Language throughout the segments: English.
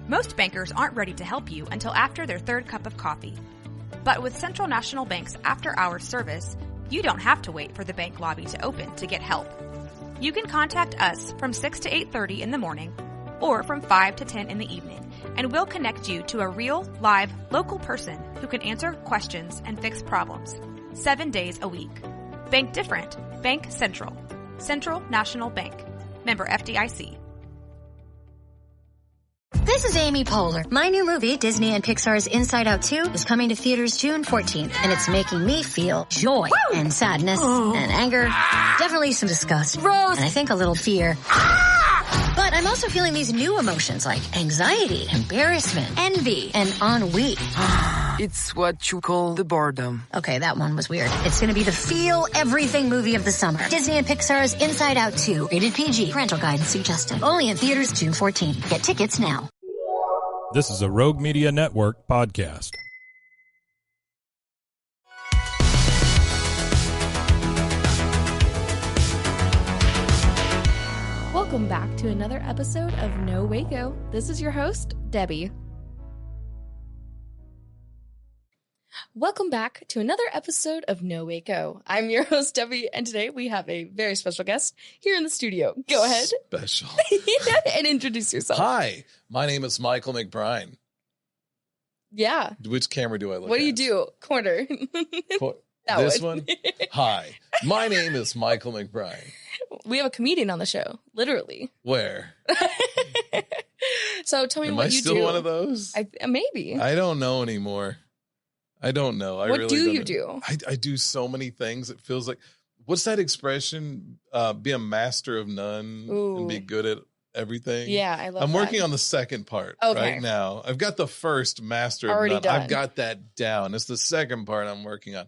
Most bankers aren't ready to help you until after their third cup of coffee. But with Central National Bank's after-hours service, you don't have to wait for the bank lobby to open to get help. You can contact us from 6 to 8:30 in the morning or from 5 to 10 in the evening, and we'll connect you to a real, live, local person who can answer questions and fix problems 7 days a week. Bank different. Bank Central. Central National Bank. Member FDIC. This is Amy Poehler. My new movie, Disney and Pixar's Inside Out 2, is coming to theaters June 14th, and it's making me feel joy and sadness and anger, definitely some disgust, and I think a little fear. But I'm also feeling these new emotions like anxiety, embarrassment, envy, and ennui. It's what you call the boredom. Okay, that one was weird. It's going to be the feel everything movie of the summer. Disney and Pixar's Inside Out 2. Rated PG. Parental guidance suggested. Only in theaters June 14th. Get tickets now. This is a Rogue Media Network podcast. Welcome back to another episode of No Waco. This is your host, Debbie. Welcome back to another episode of No Waco. I'm your host, Debbie, and today we have a very special guest here in the studio. Go ahead. Special. And introduce yourself. Hi, my name is Michael McBrine. Yeah. Which camera do I look at? What do you do? Corner. This one? Hi, my name is Michael McBrine. We have a comedian on the show, literally. Where? So tell me what you do. Am I still one of those? Maybe. I don't know anymore. I don't know. What do you do? I do so many things. It feels like, what's that expression? Be a master of none and be good at everything. Yeah, I love that. I'm working on the second part right now. I've got the first master of none. I've got that down. It's the second part I'm working on.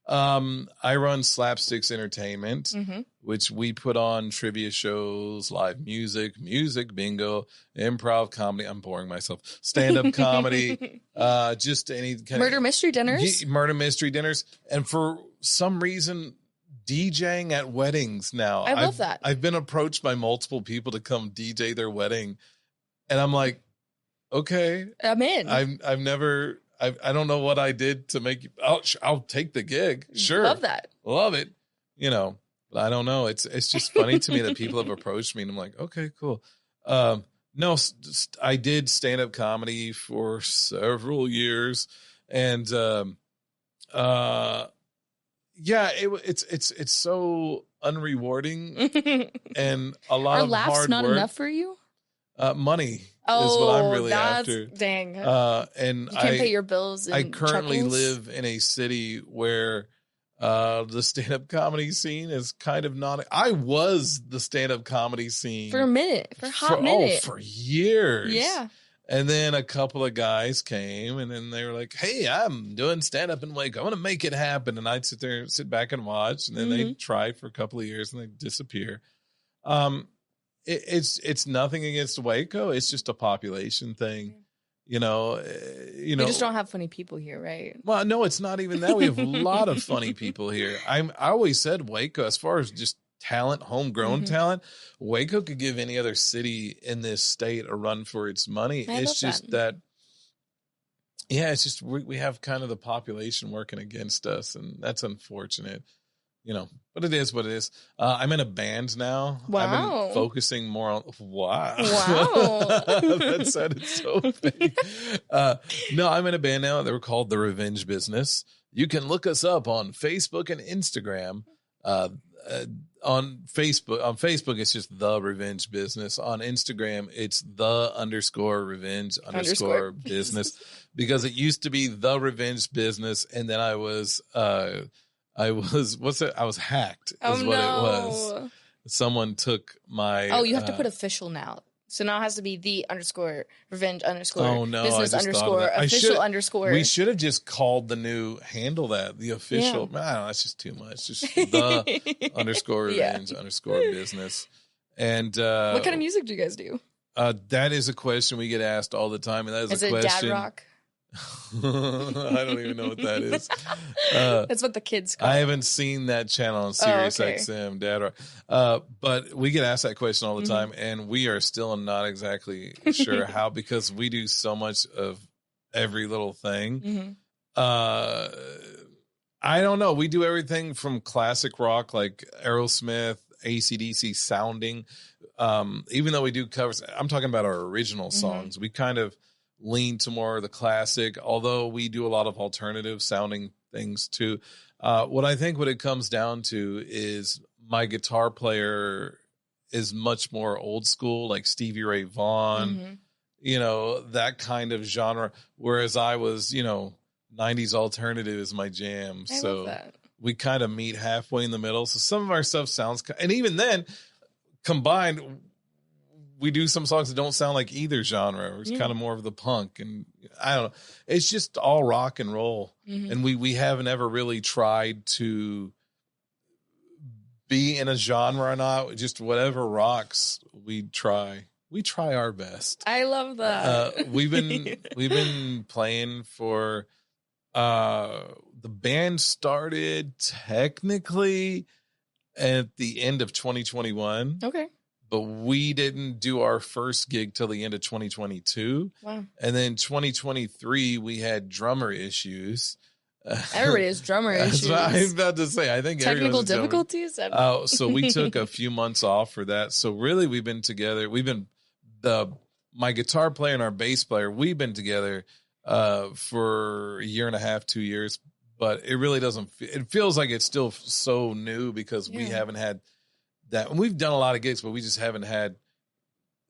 I run Slapsticks Entertainment, which we put on trivia shows, live music bingo, improv comedy. I'm boring myself. Stand-up comedy, just any kind murder mystery dinners. Murder mystery dinners. And for some reason, DJing at weddings now. I love that. I've been approached by multiple people to come DJ their wedding. And I'm like, okay. I'm in. I don't know what I did to make you. I'll take the gig. Sure. Love that. Love it. But I don't know. It's just funny to me that people have approached me and I'm like, okay, cool. No, I did stand-up comedy for several years. And, it's so unrewarding and a lot of hard work. Are laughs not enough for you? Money. Is what I'm really after. Dang. And you can't pay your bills. I currently live in a city where the stand-up comedy scene is kind of not. I was the stand-up comedy scene for a minute, for a hot minute, for years. Yeah. And then a couple of guys came, and then they were like, "Hey, I'm doing stand-up in Waco. I'm gonna make it happen." And I'd sit back and watch, and then they'd try for a couple of years, and they'd disappear. It's nothing against Waco. It's just a population thing, We just don't have funny people here, right? Well, no, it's not even that. We have a lot of funny people here. I always said Waco, as far as just talent, homegrown talent, Waco could give any other city in this state a run for its money. It's just that. It's just we have kind of the population working against us, and that's unfortunate. But it is what it is. I'm in a band now. Wow. I've been focusing more on, wow. That sounded so fake. No, I'm in a band now. They were called The Revenge Business. You can look us up on Facebook and Instagram. On Facebook, it's just The Revenge Business. On Instagram, it's _revenge_business because it used to be The Revenge Business. And then I was hacked is what it was. Someone took my... Oh, you have to put official now. So now it has to be the _revenge_ oh, no, business _official _ We should have just called the new handle that, the official. I don't know, that's just too much. Just the _revenge _business. And what kind of music do you guys do? That is a question we get asked all the time. And that is a it question. dad rock? I don't even know what that is. That's what the kids call I it. haven't seen that channel on Sirius okay. XM, Dad. But we get asked that question all the time, and we are still not exactly sure how, because we do so much of every little thing. I don't know. We do everything from classic rock like Aerosmith, AC/DC sounding. Even though we do covers, I'm talking about our original songs. We kind of lean to more of the classic, although we do a lot of alternative sounding things too. What it comes down to is my guitar player is much more old school, like Stevie Ray Vaughan, that kind of genre. Whereas I was, 90s alternative is my jam. I so love that. We kind of meet halfway in the middle. So some of our stuff sounds, and even then combined, we do some songs that don't sound like either genre. It's kind of more of the punk, and I don't know. It's just all rock and roll. And we haven't ever really tried to be in a genre or not. Just whatever rocks, we try. We try our best. I love that. We've been playing for the band started technically at the end of 2021. Okay. But we didn't do our first gig till the end of 2022. Wow. And then 2023, we had drummer issues. Everybody has drummer issues. That's what I was about to say. I think technical difficulties. So we took a few months off for that. So really, we've been together. My guitar player and our bass player, we've been together for a year and a half, 2 years. But it really doesn't. It feels like it's still so new because we haven't had that. And we've done a lot of gigs, but we just haven't had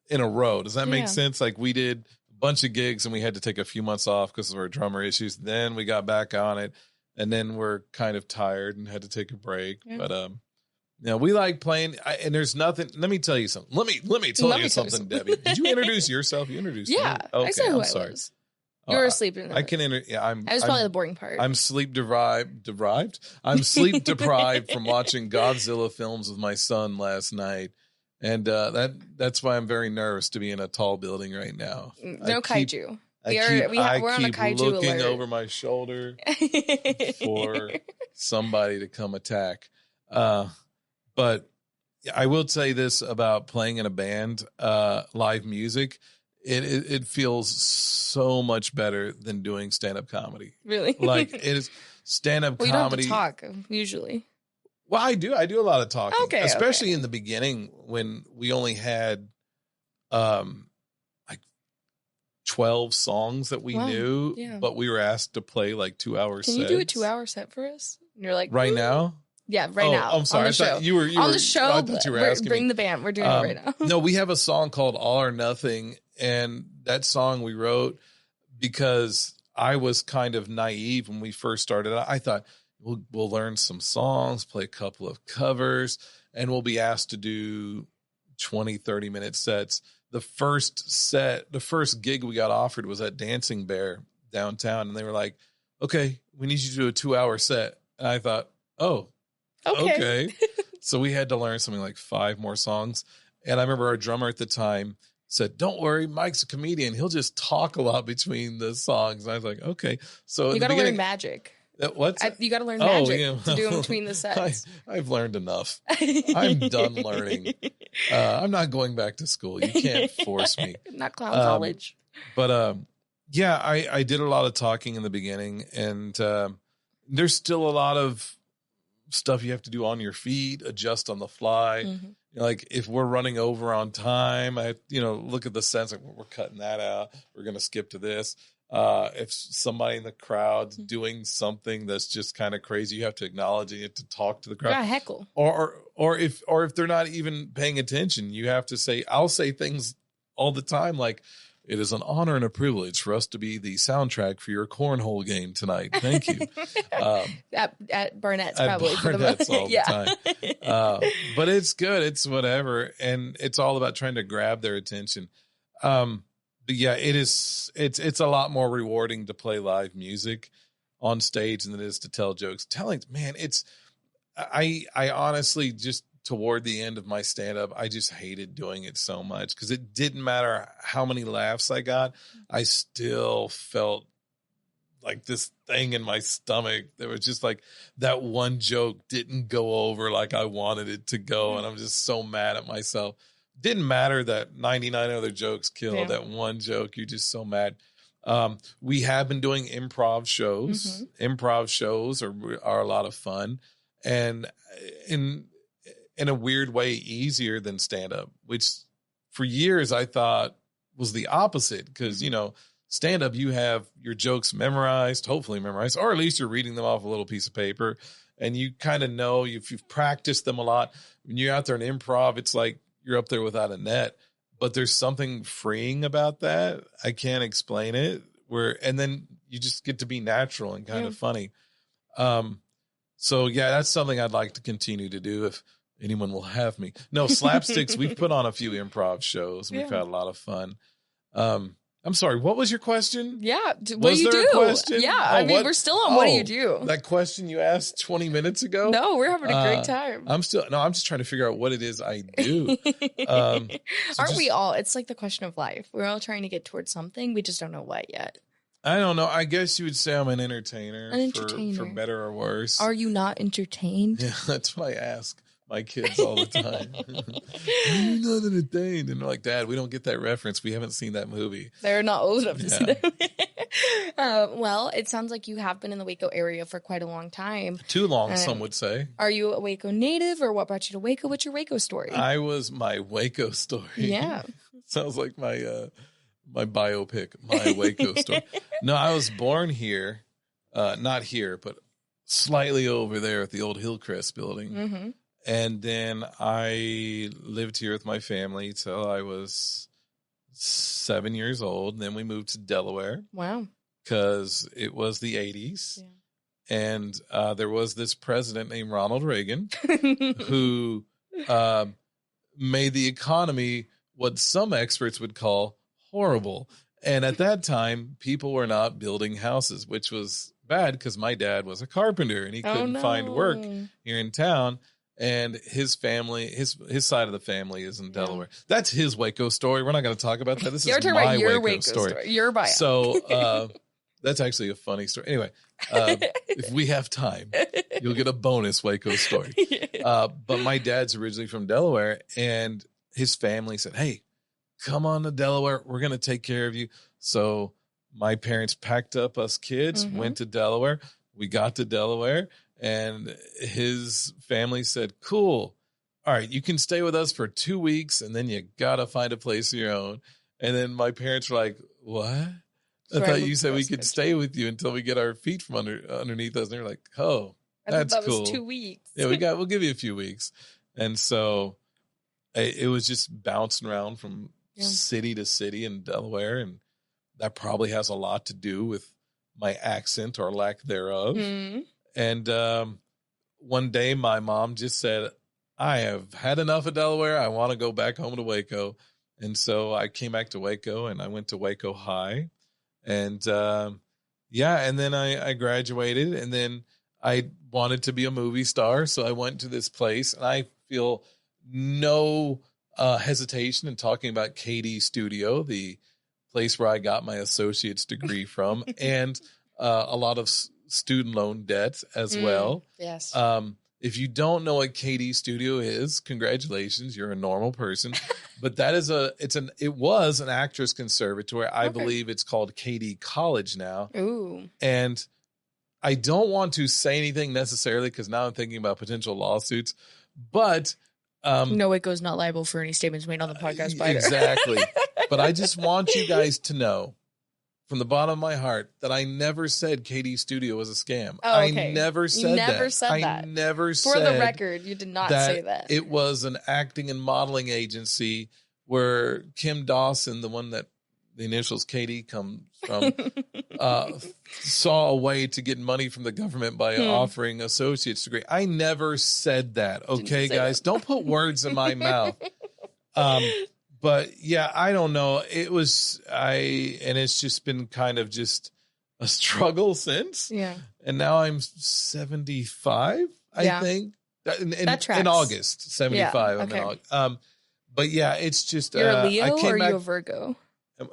in a row. Does that make sense? Like we did a bunch of gigs and we had to take a few months off because of our drummer issues. Then we got back on it, and then we're kind of tired and had to take a break. Yeah. But we like playing. And there's nothing. Let me tell you something. Let me tell you something, Debbie. Did you introduce yourself? You introduced me. Okay, I said who I'm I sorry. was. You were asleep. I can I was probably the boring part. I'm sleep deprived. I'm sleep deprived from watching Godzilla films with my son last night, and that's why I'm very nervous to be in a tall building right now. No kaiju. We're on a kaiju looking alert. over my shoulder for somebody to come attack. But I will say this about playing in a band, live music. It feels so much better than doing stand-up comedy. Really? Like it is stand-up comedy. You don't have to talk usually. Well, I do a lot of talking. Okay. Especially in the beginning when we only had like 12 songs that we knew, but we were asked to play like 2 hour sets. Can you do a 2 hour set for us? And you're like, right now? Yeah, right now. I'm sorry. On the show. You were on the show. I thought you were asking bring me. the band. We're doing it right now. No, we have a song called All or Nothing. And that song we wrote because I was kind of naive when we first started. I thought we'll learn some songs, play a couple of covers, and we'll be asked to do 20, 30-minute sets. The first gig we got offered was at Dancing Bear downtown. And they were like, okay, we need you to do a 2 hour set. And I thought, oh, okay. So we had to learn something like 5 more songs. And I remember our drummer at the time said, don't worry, Mike's a comedian. He'll just talk a lot between the songs. And I was like, okay. So you got to learn magic. You got to learn magic to do them between the sets. I've learned enough. I'm done learning. I'm not going back to school. You can't force me. Not clown college. But I did a lot of talking in the beginning, and there's still a lot of stuff you have to do on your feet, adjust on the fly. Mm-hmm. Like if we're running over on time, I look at the sense like we're cutting that out. We're going to skip to this. If somebody in the crowd's doing something that's just kind of crazy, you have to acknowledge it. You have to talk to the crowd. Yeah, heckle. Or if they're not even paying attention, you have to say. I'll say things all the time like, "It is an honor and a privilege for us to be the soundtrack for your cornhole game tonight. Thank you." At Barnett's, probably. Barnett's all the time. But it's good. It's whatever. And it's all about trying to grab their attention. But yeah, it's a lot more rewarding to play live music on stage than it is to tell jokes. I honestly just toward the end of my stand-up, I just hated doing it so much because it didn't matter how many laughs I got. I still felt like this thing in my stomach. There was just like that one joke didn't go over like I wanted it to go. And I'm just so mad at myself. Didn't matter that 99 other jokes killed. Yeah. That one joke, you're just so mad. We have been doing improv shows. Improv shows are a lot of fun. And in a weird way, easier than stand-up, which for years I thought was the opposite. Because, you know, stand-up, you have your jokes memorized, hopefully memorized, or at least you're reading them off a little piece of paper. And you kind of know, if you've practiced them a lot, when you're out there in improv, it's like you're up there without a net. But there's something freeing about that. I can't explain it. And then you just get to be natural and kind of funny. So yeah, that's something I'd like to continue to do if anyone will have me. No, Slapsticks, we've put on a few improv shows. We've had a lot of fun. I'm sorry, what was your question? Yeah, what do you do? Question? Yeah, I mean, we're still on what do you do? That question you asked 20 minutes ago? No, we're having a great time. I'm just trying to figure out what it is I do. Aren't we all? It's like the question of life. We're all trying to get towards something. We just don't know what yet. I don't know. I guess you would say I'm an entertainer. For better or worse. Are you not entertained? Yeah, that's what I ask my kids all the time. You're not entertained. And they're like, Dad, we don't get that reference. We haven't seen that movie. They're not old enough to see that. Well, it sounds like you have been in the Waco area for quite a long time. Too long, some would say. Are you a Waco native, or what brought you to Waco? What's your Waco story? My Waco story. Yeah. Sounds like my biopic, my Waco story. No, I was born here, not here, but slightly over there at the old Hillcrest building. Mm-hmm. And then I lived here with my family till I was 7 years old. And then we moved to Delaware. Wow. Because it was the 80s. Yeah. And there was this president named Ronald Reagan who made the economy what some experts would call horrible. And at that time, people were not building houses, which was bad because my dad was a carpenter and he couldn't find work here in town. And his family, his side of the family is in Delaware. That's his Waco story. We're not going to talk about that. This is my Waco story. Your bio. So that's actually a funny story. Anyway, if we have time, you'll get a bonus Waco story. But my dad's originally from Delaware, and his family said, hey, come on to Delaware. We're going to take care of you. So my parents packed up us kids, went to Delaware. We got to Delaware. And his family said, cool. All right, you can stay with us for 2 weeks, and then you got to find a place of your own. And then my parents were like, what? I thought you said we could stay with you until we get our feet from underneath us. And they were like, oh, that's cool. That was 2 weeks. Yeah, we'll give you a few weeks. And so it was just bouncing around from city to city in Delaware. And that probably has a lot to do with my accent or lack thereof. Mm. And one day my mom just said, I have had enough of Delaware. I want to go back home to Waco. And so I came back to Waco, and I went to Waco High. And and then I graduated, and then I wanted to be a movie star. So I went to this place, and I feel no hesitation in talking about KD Studio, the place where I got my associate's degree from, and a lot of student loan debt as well. Yes. If you don't know what KD Studio is, congratulations, you're a normal person. But that is it was an actress conservatory. I believe it's called KD College now. Ooh. And I don't want to say anything necessarily because now I'm thinking about potential lawsuits. But no, Waco's not liable for any statements made on the podcast by exactly. But I just want you guys to know from the bottom of my heart that I never said KD Studio was a scam. Oh, okay. I never said that. I never said For the record, you did not say that. It was an acting and modeling agency where Kim Dawson, the one that the initials KD comes from, saw a way to get money from the government by offering associate's degree. I never said that. Okay, guys, don't put words in my mouth. But yeah, I don't know. And it's just been kind of just a struggle since. Yeah. And now I'm 75, I think. That tracks. In August, 75. Yeah, okay. I'm in August. But yeah, it's just. You're a Leo or are you a Virgo?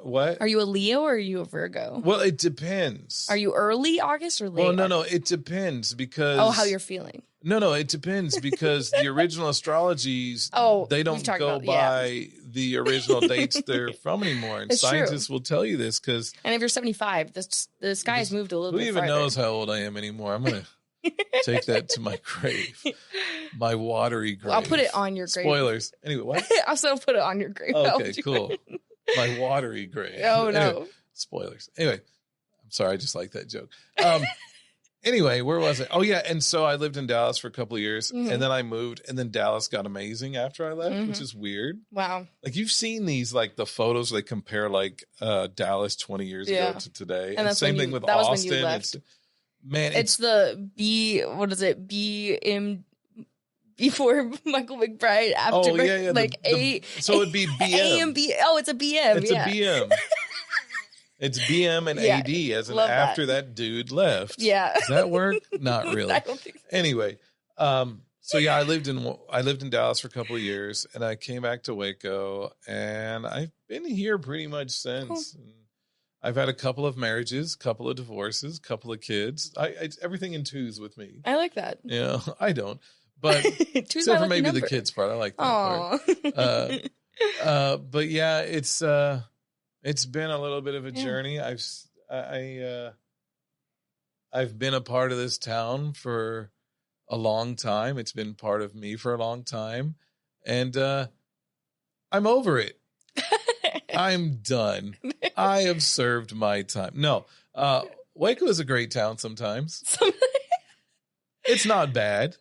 What? Are you a Leo or are you a Virgo? Well, it depends. Are you early August or late? Well, no, it depends because. Oh, how you're feeling. No, it depends because the original astrologies, they don't go by the original dates they're from anymore. And scientists will tell you this because. And if you're 75, the sky has moved a little bit farther. Who even knows how old I am anymore? I'm going to take that to my grave. My watery grave. I'll put it on your grave. Spoilers. Anyway, what? I'll still put it on your grave. Okay, cool. My watery grave. Oh, no. Anyway, spoilers. Anyway, I'm sorry. I just like that joke. Anyway, where was it? Oh, yeah. And so I lived in Dallas for a couple of years and then I moved and then Dallas got amazing after I left, which is weird. Wow. Like you've seen these, like the photos, they compare like Dallas 20 years ago to today. And that's same thing with that Austin. Was when you left. It's the what is it? Before Michael McBrine, after so it'd be BM. A and B. Oh, it's a BM. It's a BM. It's BM and AD as in after that dude left. Yeah. Does that work? Not really. I don't think so. Anyway, so yeah, I lived in Dallas for a couple of years and I came back to Waco and I've been here pretty much since. Cool. I've had a couple of marriages, couple of divorces, couple of kids. It's everything in twos with me. I like that. Yeah, I don't. But except for maybe the kids part. I like that part. But yeah, it's been a little bit of a journey. I've been a part of this town for a long time. It's been part of me for a long time. And I'm over it. I'm done. I have served my time. No, Waco is a great town sometimes. It's not bad.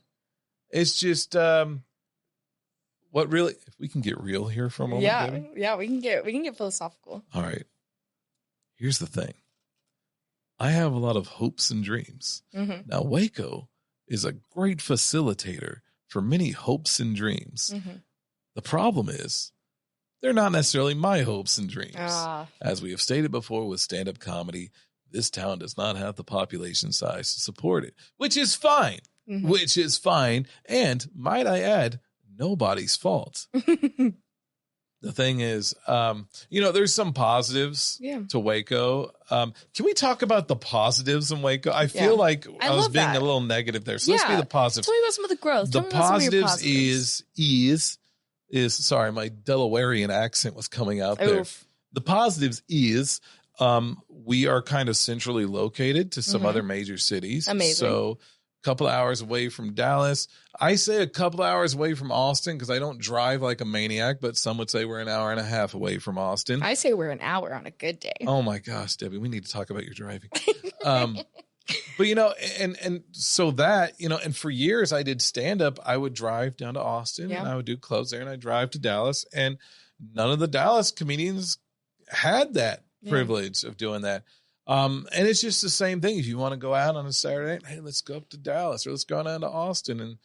It's just what really, if we can get real here for a moment. Yeah, we can get philosophical. All right. Here's the thing. I have a lot of hopes and dreams. Mm-hmm. Now, Waco is a great facilitator for many hopes and dreams. Mm-hmm. The problem is they're not necessarily my hopes and dreams. As we have stated before with stand-up comedy, this town does not have the population size to support it, which is fine. Mm-hmm. Which is fine. And might I add, nobody's fault. The thing is, there's some positives to Waco. Can we talk about the positives in Waco? I feel like I was being a little negative there. So let's be the positives. Tell me about some of the growth. The positives is sorry, my Delawarean accent was coming out there. The positives is we are kind of centrally located to some other major cities. Amazing. So couple of hours away from Dallas. I say a couple of hours away from Austin because I don't drive like a maniac, but some would say we're an hour and a half away from Austin. I say we're an hour on a good day. Oh my gosh, Debbie, we need to talk about your driving. But and so that, and for years I did stand up. I would drive down to Austin and I would do clubs there and I'd drive to Dallas, and none of the Dallas comedians had that privilege of doing that. And it's just the same thing. If you want to go out on a Saturday night, hey, let's go up to Dallas or let's go down to Austin. And,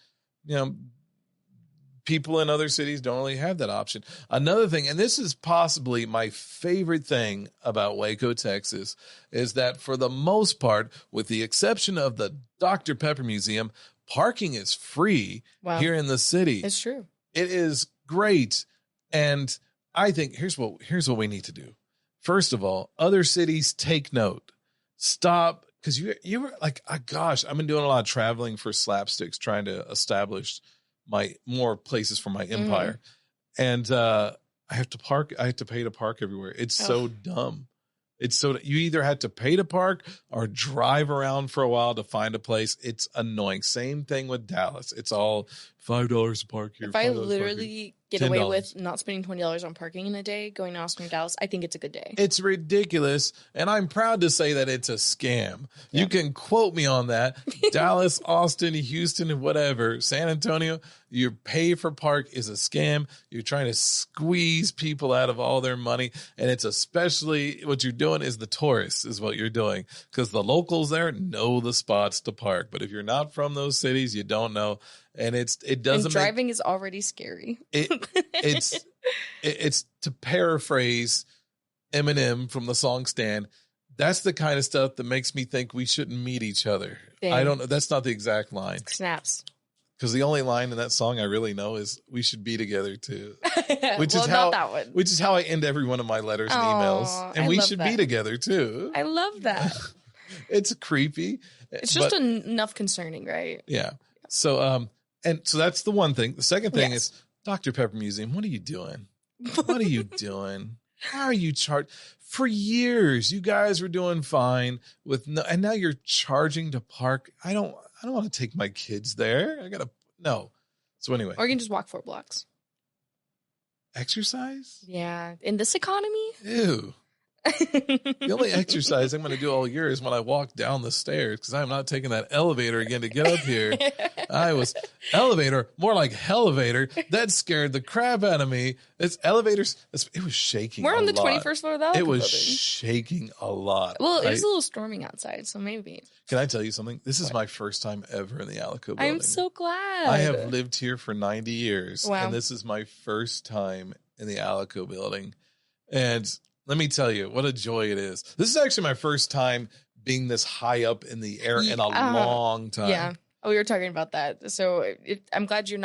people in other cities don't really have that option. Another thing, and this is possibly my favorite thing about Waco, Texas, is that for the most part, with the exception of the Dr. Pepper Museum, parking is free here in the city. It's true. It is great. And I think here's what we need to do. First of all, other cities, take note. Stop, because you were like, oh, gosh, I've been doing a lot of traveling for Slapsticks, trying to establish more places for my empire. And I have to park. I have to pay to park everywhere. It's so dumb. It's so you either had to pay to park or drive around for a while to find a place. It's annoying. Same thing with Dallas. It's all $5 to park here. If I literally get $10. Away with not spending $20 on parking in a day, going to Austin or Dallas, I think it's a good day. It's ridiculous. And I'm proud to say that it's a scam. Yeah. You can quote me on that. Dallas, Austin, Houston, whatever, San Antonio, your pay for park is a scam. You're trying to squeeze people out of all their money. And it's especially what you're doing is the tourists is what you're doing, because the locals there know the spots to park. But if you're not from those cities, you don't know. And it doesn't. And driving is already scary. It's to paraphrase Eminem from the song "Stand." That's the kind of stuff that makes me think we shouldn't meet each other. Dang. I don't know. That's not the exact line. Snaps. Because the only line in that song I really know is "We should be together too," which Well, is how not that one. which is how I end every one of my letters and emails. Aw, And I we love should that. be together too. I love that. It's creepy. It's just but, enough concerning, right? yeah. So so that's the one thing. The second thing Yes. is Dr. Pepper Museum. What are you doing? What are you doing? How are you for years? You guys were doing fine and now you're charging to park. I don't want to take my kids there. No. So anyway, Or you can just walk 4 blocks. exercise? Yeah. In this economy? Ew. The only exercise I'm going to do all year is when I walk down the stairs because I'm not taking that elevator again to get up here. Elevator, more like elevator. That scared the crap out of me. It's elevators. It was shaking. We're on the lot. 21st floor of the It was building. shaking a lot. Well, it was a little storming outside, so maybe. Can I tell you something? This is my first time ever in the Alico building. I'm so glad. I have lived here for 90 years, Wow. and this is my first time in the Alico building. And let me tell you what a joy it is. This is actually my first time being this high up in the air in a long time. Yeah. Oh, we were talking about that. So I'm glad you're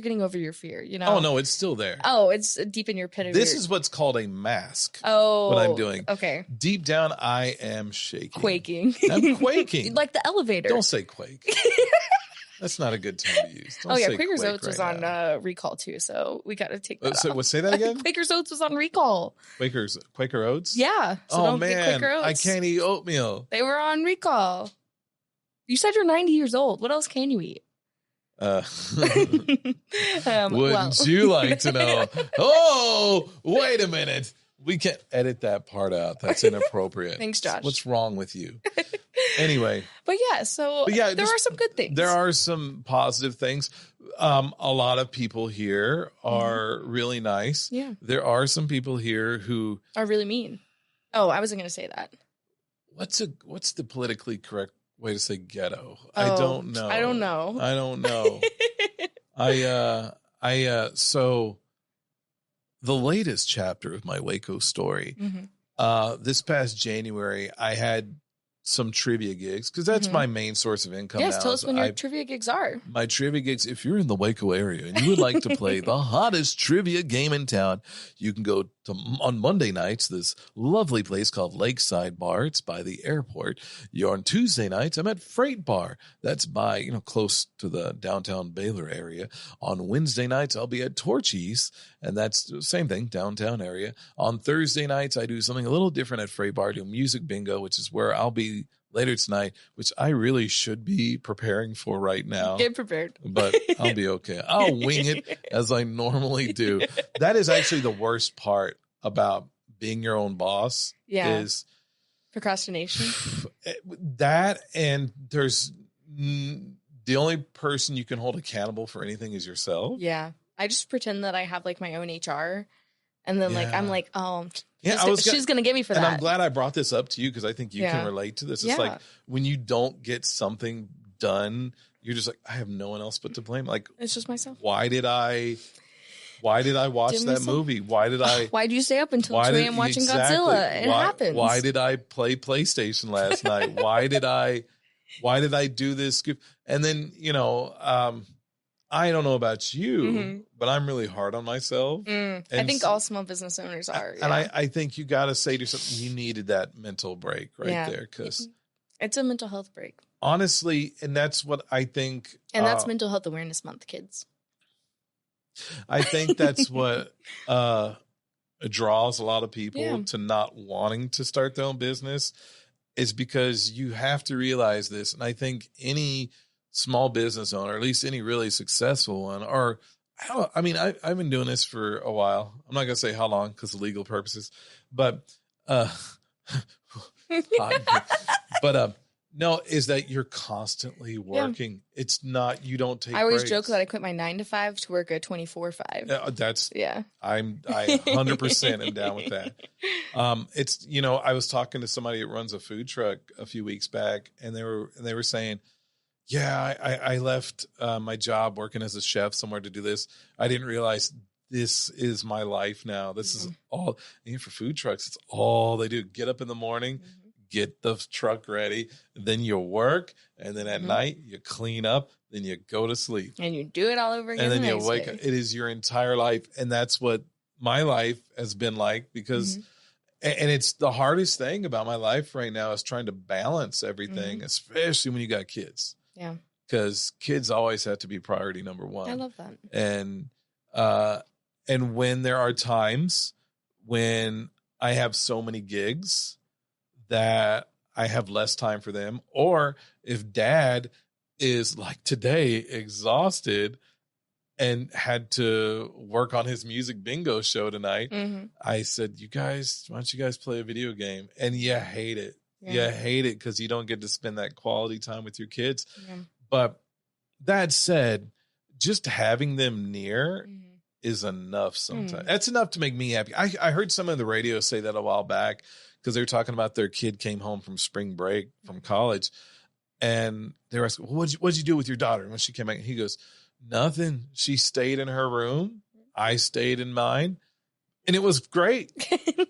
getting over your fear, you know? Oh, no, it's still there. Oh, it's deep in your pit of This your... is what's called a mask. Oh. What I'm doing. Okay. Deep down, I am shaking. Quaking. I'm quaking. Like the elevator. Don't say quake. That's not a good term to use. Don't say Quaker's quake Oats was right on now. recall too, so we got to take that off. Say that again? Quaker's Oats was on recall. Quaker Oats? Yeah. So Oh, don't get man. Quaker Oats. I can't eat oatmeal. They were on recall. You said you're 90 years old. What else can you eat? Wouldn't you like to know? Oh, wait a minute. We can't edit that part out. That's inappropriate. Thanks, Josh. What's wrong with you? Anyway. But yeah, there are some good things. There are some positive things. A lot of people here are really nice. Yeah. There are some people here who are really mean. Oh, I wasn't going to say that. What's the politically correct way to say ghetto? Oh, I don't know. I don't know. So the latest chapter of my Waco story, this past January, I had some trivia gigs because that's my main source of income. Yes, now. tell us when your trivia gigs are. My trivia gigs, if you're in the Waco area and you would like to play the hottest trivia game in town, you can go to on Monday nights, this lovely place called Lakeside Bar. It's by the airport. On Tuesday nights, I'm at Freight Bar. That's by, close to the downtown Baylor area. On Wednesday nights, I'll be at Torchy's, and that's the same thing, downtown area. On Thursday nights, I do something a little different at Freight Bar, do music bingo, which is where I'll be later tonight, which I really should be preparing for right now. Get prepared. But I'll be okay. I'll wing it as I normally do. That is actually the worst part about being your own boss. Yeah. Is procrastination. That, and there's the only person you can hold accountable for anything is yourself. Yeah. I just pretend that I have like my own HR. And then I'm like, oh, yeah, she's going to get me for that. And I'm glad I brought this up to you because I think you can relate to this. It's like when you don't get something done, you're just like, I have no one else but to blame. Like, it's just myself. Why did I watch that movie? Why did you stay up until 2 a.m. watching Godzilla? It happens. Why did I play PlayStation last night? Why did I do this? And then, I don't know about you, but I'm really hard on myself. I think all small business owners are. And I think you got to say to yourself, you needed that mental break there. Because it's a mental health break. Honestly, and that's what I think. And that's Mental Health Awareness Month, kids. I think that's what draws a lot of people to not wanting to start their own business, is because you have to realize this. And I think any small business owner, at least any really successful one, or I've been doing this for a while. I'm not going to say how long because of legal purposes, but no, is that you're constantly working. Yeah. It's not, you don't take I always breaks. joke that I quit my 9-to-5 to work a 24/5. I 100% am down with that. It's, I was talking to somebody that runs a food truck a few weeks back, and they were saying, I left my job working as a chef somewhere to do this. I didn't realize this is my life now. This is all, and for food trucks, it's all they do. Get up in the morning, get the truck ready, then you work, and then at night you clean up, then you go to sleep. And you do it all over again. And then the you next wake day. up. It is your entire life. And that's what my life has been like, because and it's the hardest thing about my life right now is trying to balance everything, especially when you got kids. Yeah. Because kids always have to be priority number one. I love that. And when there are times when I have so many gigs that I have less time for them, or if dad is like today exhausted and had to work on his music bingo show tonight, I said, you guys, why don't you guys play a video game? And you hate it. You hate it because you don't get to spend that quality time with your kids. Yeah. But that said, just having them near is enough sometimes. That's enough to make me happy. I heard someone on the radio say that a while back because they were talking about their kid came home from spring break from college. And they were asking, well, what'd you do with your daughter when she came back? And he goes, nothing. She stayed in her room. I stayed in mine. And it was great.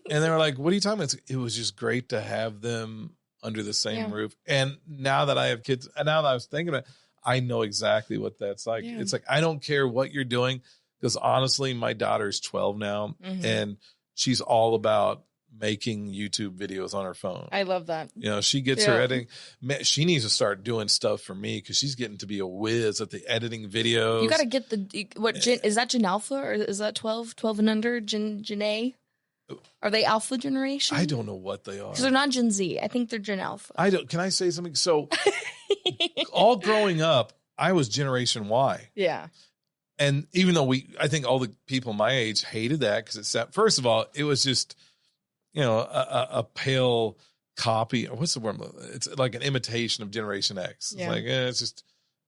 And they were like, what are you talking about? It was just great to have them under the same roof. And now that I have kids, and now that I was thinking about it, I know exactly what that's like. Yeah. It's like, I don't care what you're doing, because honestly, my daughter's 12 now, and she's all about making YouTube videos on her phone. I love that. You know, she gets her editing. She needs to start doing stuff for me because she's getting to be a whiz at the editing videos. You got to get is that Gen Alpha or is that 12 and under? Gen A? Are they Alpha generation? I don't know what they are. Because they're not Gen Z. I think they're Gen Alpha. Can I say something? So all growing up, I was Generation Y. Yeah. And even though I think all the people my age hated that because first of all, it was just, you know, a pale copy, or what's the word? It's like an imitation of Generation X. It's like, it's just,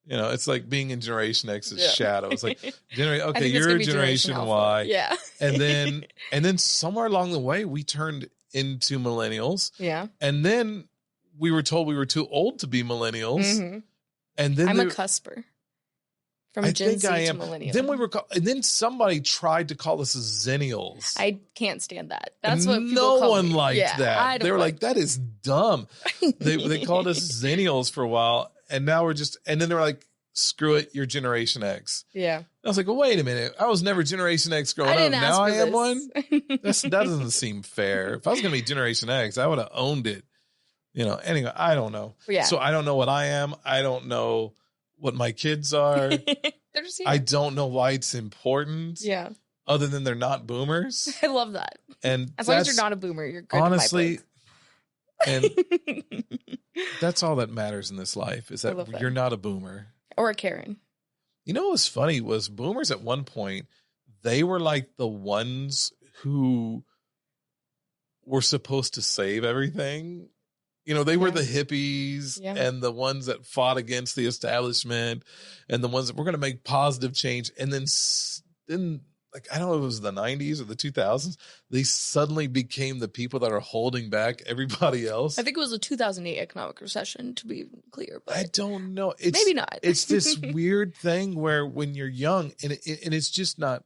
you know, it's like being in Generation X's shadow. It's like, okay, you're Generation Y. Yeah. and then somewhere along the way, we turned into millennials. Yeah. And then we were told we were too old to be millennials. And then I'm a cusper. From Gen Z to millennial. Then and then somebody tried to call us Zennials. I can't stand that. That's what people no call one me. liked that. They were like, that is dumb. They called us Zennials for a while, and now and then they're like, screw it, you're Generation X. Yeah. I was like, well, wait a minute. I was never Generation X growing up. Now I am one. That doesn't seem fair. If I was going to be Generation X, I would have owned it. You know. Anyway, I don't know. Yeah. So I don't know what I am. I don't know what my kids are. I don't know why it's important. Yeah. Other than they're not boomers. I love that. And as long as you're not a boomer, you're good. Honestly, and that's all that matters in this life is that you're not a boomer. Or a Karen. You know what was funny was boomers at one point, they were like the ones who were supposed to save everything. You know, they were the hippies and the ones that fought against the establishment and the ones that were going to make positive change. And then like, I don't know if it was the 90s or the 2000s, they suddenly became the people that are holding back everybody else. I think it was a 2008 economic recession, to be clear. But I don't know. Maybe not. It's this weird thing where when you're young and it's just not.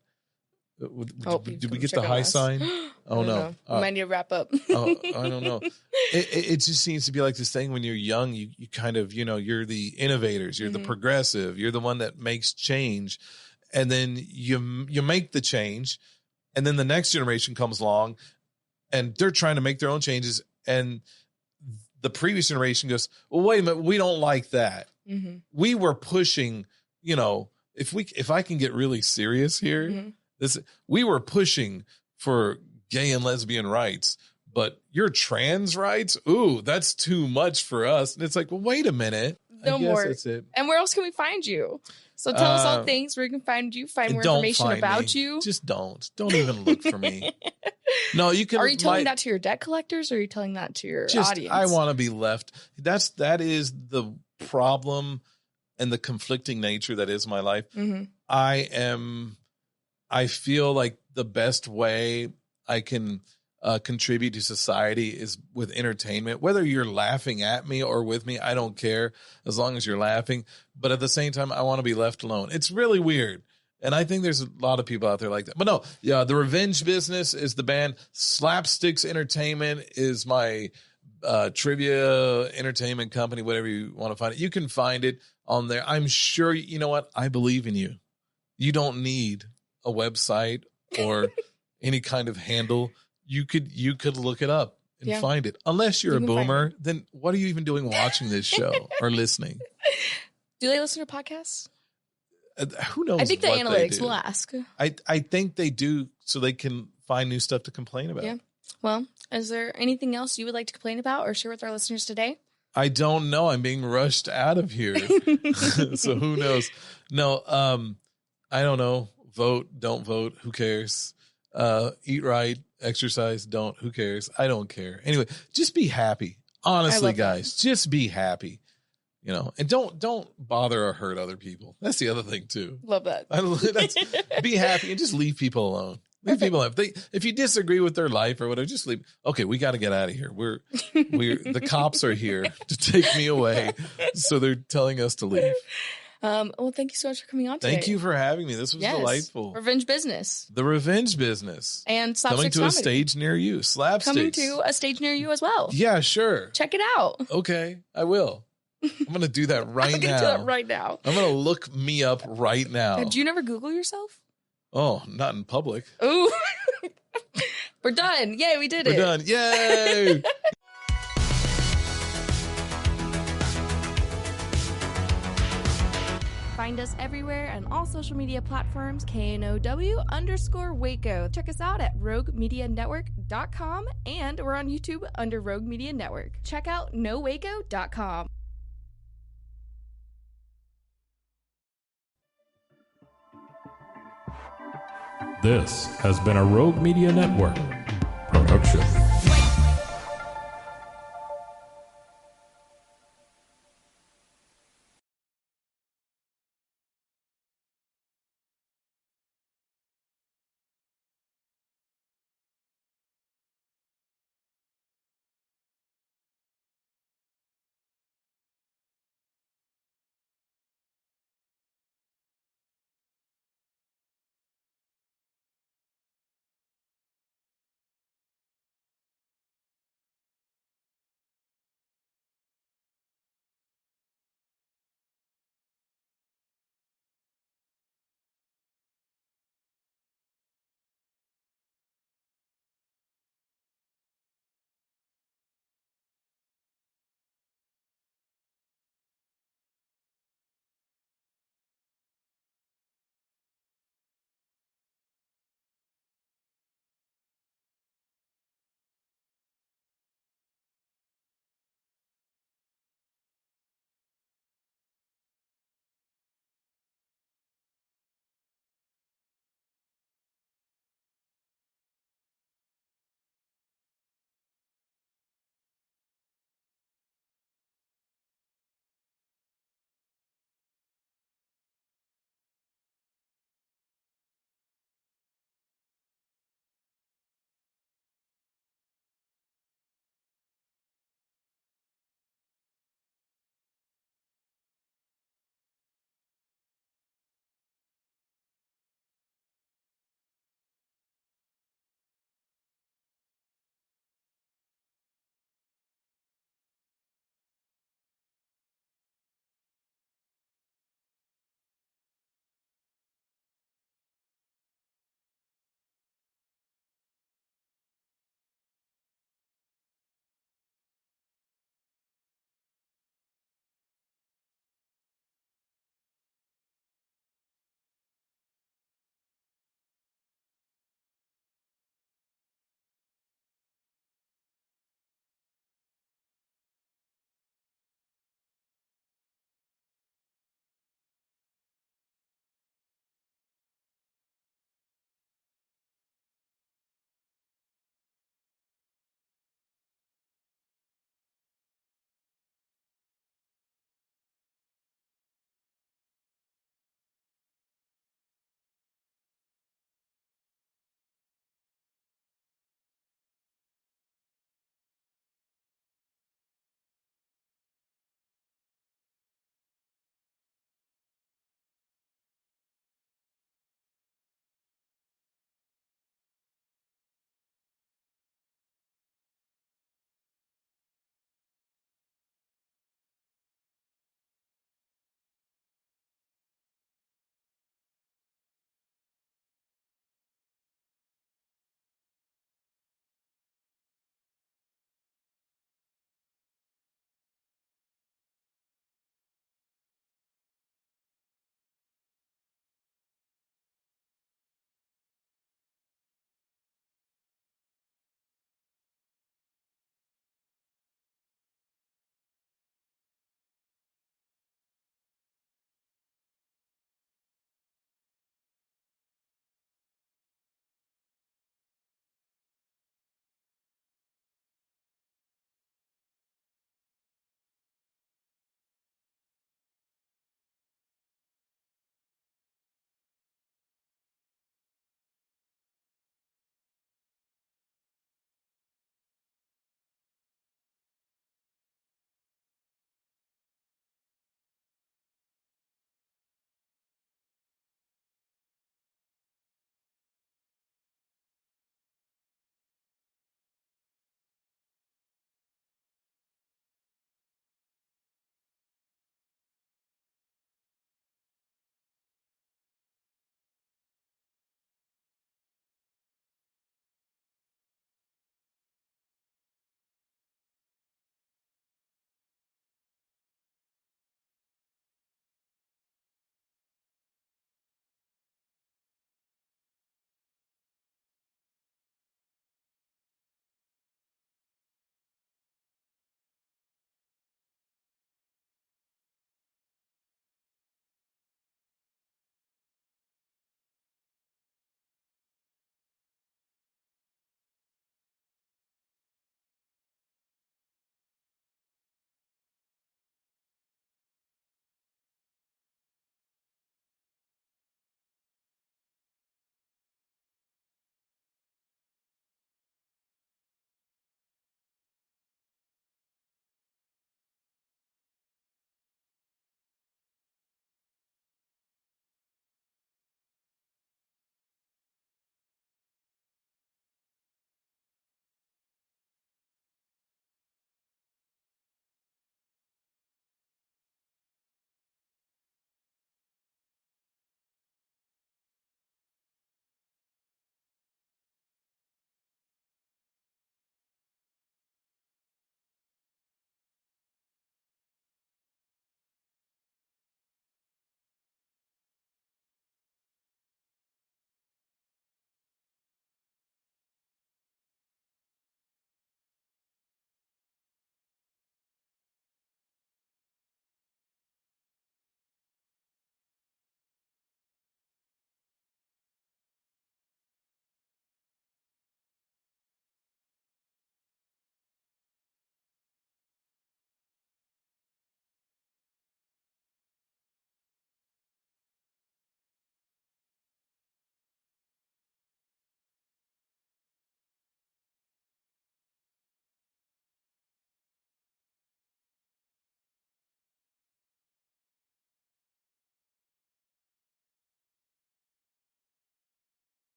Did we get the high sign? Oh no! We might need to wrap up. I don't know. It just seems to be like this thing when you're young. You kind of, you know, you're the innovators. You're the progressive. You're the one that makes change, and then you make the change, and then the next generation comes along, and they're trying to make their own changes, and the previous generation goes, "Well, wait a minute, we don't like that. We were pushing, you know, if I can get really serious here." We were pushing for gay and lesbian rights, but your trans rights, ooh, that's too much for us. And it's like, well, wait a minute. No more. That's it. And where else can we find you? So tell us all things where we can find you, find more information about you. Just don't even look for me. No, you can. Are you telling that to your debt collectors or are you telling that to your audience? I want to be left. That is the problem and the conflicting nature that is my life. I feel like the best way I can contribute to society is with entertainment. Whether you're laughing at me or with me, I don't care as long as you're laughing. But at the same time, I want to be left alone. It's really weird. And I think there's a lot of people out there like that. But no, the Revenge Business is the band. Slapsticks Entertainment is my trivia, entertainment company, whatever you want to find it. You can find it on there. I'm sure, you know what? I believe in you. You don't need a website or any kind of handle. You could look it up and find it. Unless you're a boomer, then what are you even doing watching this show or listening? Do they listen to podcasts? Who knows? I think the analytics will ask. I think they do, so they can find new stuff to complain about. Yeah. Well, is there anything else you would like to complain about or share with our listeners today? I don't know. I'm being rushed out of here. So who knows? No, I don't know. Vote, don't vote. Who cares? Eat right, exercise, don't. Who cares? I don't care. Anyway, just be happy. Honestly, guys, just be happy. You know, and don't bother or hurt other people. That's the other thing too. Love that. Be happy and just leave people alone. Leave people alone. If you disagree with their life or whatever, just leave. Okay, we got to get out of here. We're the cops are here to take me away, so they're telling us to leave. Well, thank you so much for coming on today. Thank you for having me. This was delightful. Revenge Business. The Revenge Business. And Slapsticks coming to Comedy. a stage near you. Slapsticks. Coming to a stage near you as well. Yeah, sure. Check it out. Okay, I will. I'm going to do that right now. I'm going to do that right now. I'm going to look me up right now. Do you never Google yourself? Oh, not in public. Ooh. We're done. Yay, we did it. We're done. Yay. Find us everywhere on all social media platforms, KNOW_Waco. Check us out at roguemedianetwork.com, and we're on YouTube under Rogue Media Network. Check out nowaco.com. This has been a Rogue Media Network production.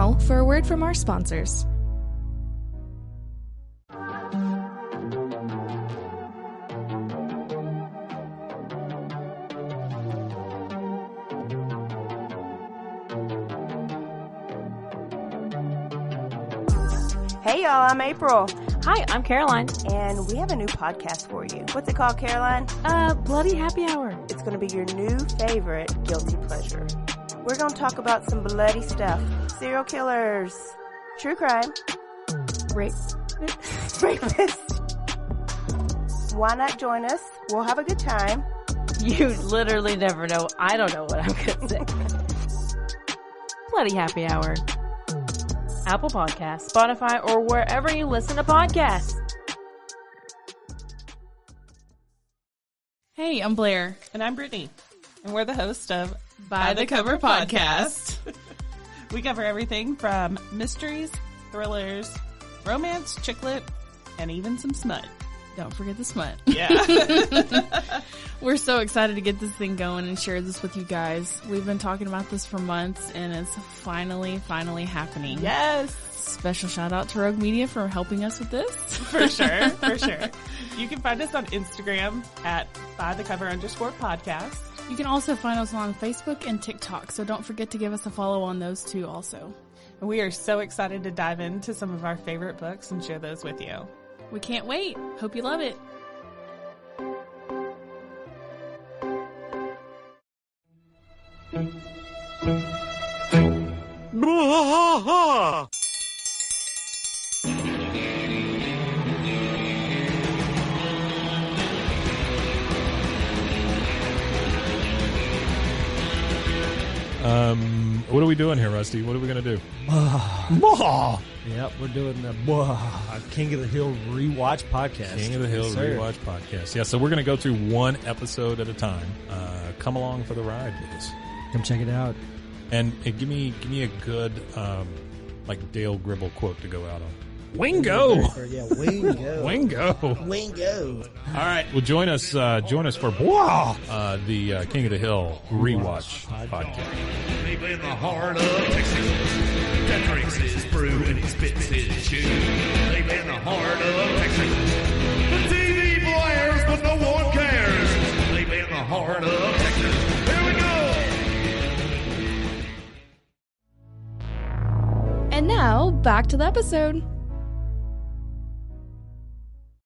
now for a word from our sponsors. Hey y'all, I'm April. Hi, I'm Caroline. And we have a new podcast for you. What's it called, Caroline? Bloody Happy Hour. It's going to be your new favorite guilty pleasure. We're going to talk about some bloody stuff. Serial killers. True crime. Rapists. Why not join us? We'll have a good time. You literally never know. I don't know what I'm going to say. Bloody Happy Hour. Apple Podcasts, Spotify, or wherever you listen to podcasts. Hey, I'm Blair. And I'm Brittany. And we're the host of By the Cover Podcast. We cover everything from mysteries, thrillers, romance, chick lit, and even some smut. Don't forget the smut. Yeah. We're so excited to get this thing going and share this with you guys. We've been talking about this for months, and it's finally happening. Yes. Special shout out to Rogue Media for helping us with this. For sure. For sure. You can find us on Instagram at bythecover_podcast. You can also find us on Facebook and TikTok, so don't forget to give us a follow on those two also. We are so excited to dive into some of our favorite books and share those with you. We can't wait. Hope you love it. What are we doing here, Rusty? What are we going to do? Yep, we're doing the King of the Hill Rewatch Podcast. King of the Hill Rewatch Podcast. Yeah, so we're going to go through one episode at a time. Come along for the ride with us. Come check it out. And give me a good like Dale Gribble quote to go out on. Wingo. Yeah, Wingo. Wingo. All right. Well, join us for the King of the Hill Rewatch Podcast. Deep in the heart of Texas, that drinks his brew and he spits his chew. Deep in the heart of Texas, the TV blares but no one cares. Deep in the heart of Texas, here we go. And now, back to the episode.